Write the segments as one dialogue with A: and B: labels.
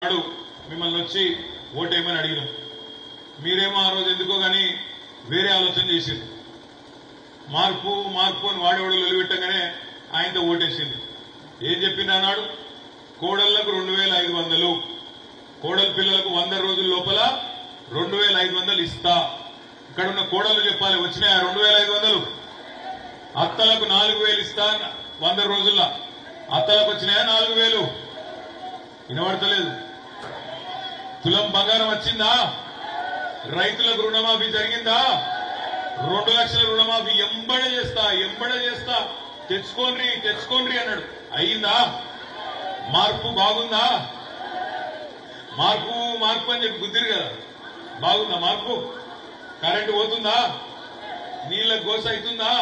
A: మిమ్మల్ని వచ్చి ఓటేయమని అడిగినాం. మీరేమో ఆ రోజు ఎందుకో గానీ వేరే ఆలోచన చేసింది. మార్పు మార్పు అని వాడేవాడు నిలబెట్టగానే ఆయనతో ఓటేసింది. ఏం చెప్పింది అన్నాడు? కోడళ్లకు 2500, కోడల పిల్లలకు 100 రోజుల లోపల 2500 ఇస్తా. ఇక్కడ ఉన్న కోడళ్ళు చెప్పాలి, వచ్చినాయా 2500? అత్తలకు 4000 ఇస్తా 100 రోజుల్లో. అత్తలకు వచ్చినాయా 4000? వినబడతలేదు. తులం బంగారం వచ్చిందా? రైతులకు రుణమాఫీ జరిగిందా? 2 లక్షల రుణమాఫీ ఎంబడే చేస్తా తెచ్చుకోండి అన్నాడు. అయిందా? మార్పు బాగుందా? మార్పు అని చెప్పి గుద్దిరు కదా, బాగుందా మార్పు? కరెంటు పోతుందా? నీళ్ల గోస అవుతుందా?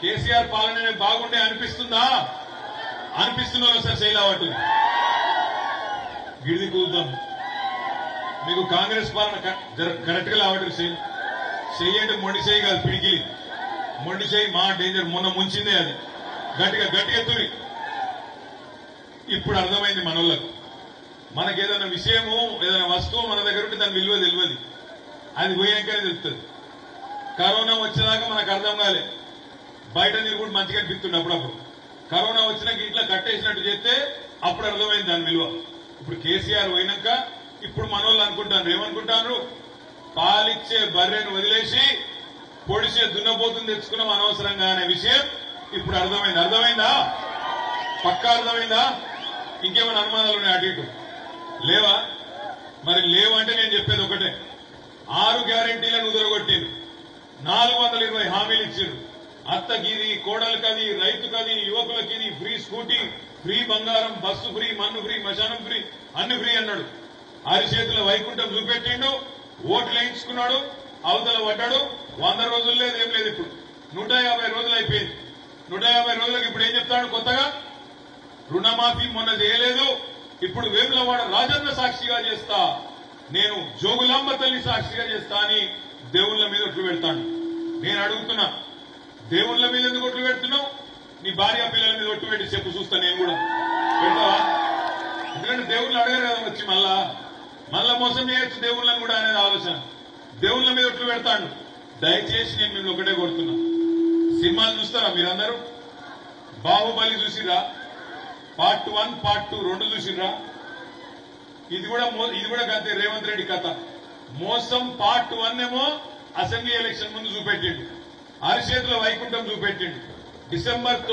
A: కేసీఆర్ పాలన బాగుండే అనిపిస్తుందా? అనిపిస్తున్నా సార్ శైలావట్టు గిడిది కూద్దాం. మీకు కాంగ్రెస్ పాలన కరెక్ట్ గా లావట్టు చెయ్యండి. మొండి చెయ్యి కాదు, పిడికిలి మొండి చెయ్యి మా డేంజర్. మొన్న ముంచిందే అది. గట్టిగా తురి. ఇప్పుడు అర్థమైంది మనోళ్లకు. మనకేదైనా విషయము, ఏదైనా వస్తువు మన దగ్గర ఉంటే దాని విలువ తెలియదు. అది పోయాకనే తెలుస్తుంది. కరోనా వచ్చేదాకా మనకు అర్థం కాలే. బయట నీరు కూడా మంచిగా అనిపిస్తుంది అప్పుడప్పుడు. కరోనా వచ్చినాక ఇట్లా కట్టేసినట్టు చేస్తే అప్పుడు అర్థమైంది దాని విలువ. ఇప్పుడు కేసీఆర్ పోయినాక ఇప్పుడు మనోళ్ళు అనుకుంటారు, ఏమనుకుంటారు? పాలిచ్చే బర్రెను వదిలేసి పొడిచే దున్నపోతుని తెచ్చుకున్నాం అనవసరంగా అనే విషయం ఇప్పుడు అర్థమైంది. అర్థమైందా? పక్కా అర్థమైందా? ఇంకేమైనా అనుమానాలు ఉన్నాయి అటు ఇటు? లేవా? మరి లేవంటే నేను చెప్పేది ఒకటే. 6 గ్యారెంటీలను ఉదరగొట్టింది. 420 హామీలు ఇచ్చిండ్రు. అత్తకిది, కోడలకది, రైతుకది, యువకులకిది, ఫ్రీ స్కూటీ, ఫ్రీ బంగారం, బస్సు ఫ్రీ, మన్ను ఫ్రీ, మశానం ఫ్రీ, అన్ని ఫ్రీ అన్నాడు. అరిచేతుల వైకుంఠం చూపెట్టిండు. ఓట్లు వేయించుకున్నాడు, అవతల పడ్డాడు. 100 రోజులు లేదు, ఏం లేదు. ఇప్పుడు 150 రోజులు అయిపోయింది. 150 రోజులకు ఇప్పుడు ఏం చెప్తాడు కొత్తగా? రుణమాఫీ మొన్న చేయలేదు, ఇప్పుడు వేములవాడ రాజన్న సాక్షిగా చేస్తా, నేను జోగులాంబ తల్లి సాక్షిగా చేస్తా అని దేవుళ్ల మీద ఒట్లు పెడతాను. నేను అడుగుతున్నా, దేవుళ్ల మీద ఎందుకు ఒట్లు పెడుతున్నావు? నీ భార్య పిల్లల మీద ఒట్టు పెట్టి చెప్పు, చూస్తా నేను కూడా. పెడతావా? ఎందుకంటే దేవుళ్ళు అడగరు కదా వచ్చి మళ్ళా మోసం చేయొచ్చు దేవుళ్ళని కూడా అనేది ఆలోచన. దేవుళ్ళ మీద ఒట్లు పెడతాడు. దయచేసి నేను మిమ్మల్ని ఒకటే కొడుతున్నా, సినిమాలు చూస్తారా మీరందరూ? బాహుబలి చూసిరా? పార్ట్ 1, పార్ట్ 2 2 చూసిరా? ఇది కూడా గంతే రేవంత్ రెడ్డి కథ. మోసం పార్ట్ 1 ఏమో అసెంబ్లీ ఎలక్షన్ ముందు చూపెట్టిండు, అరిచేతుల వైకుంఠం చూపెట్టిండు. డిసెంబర్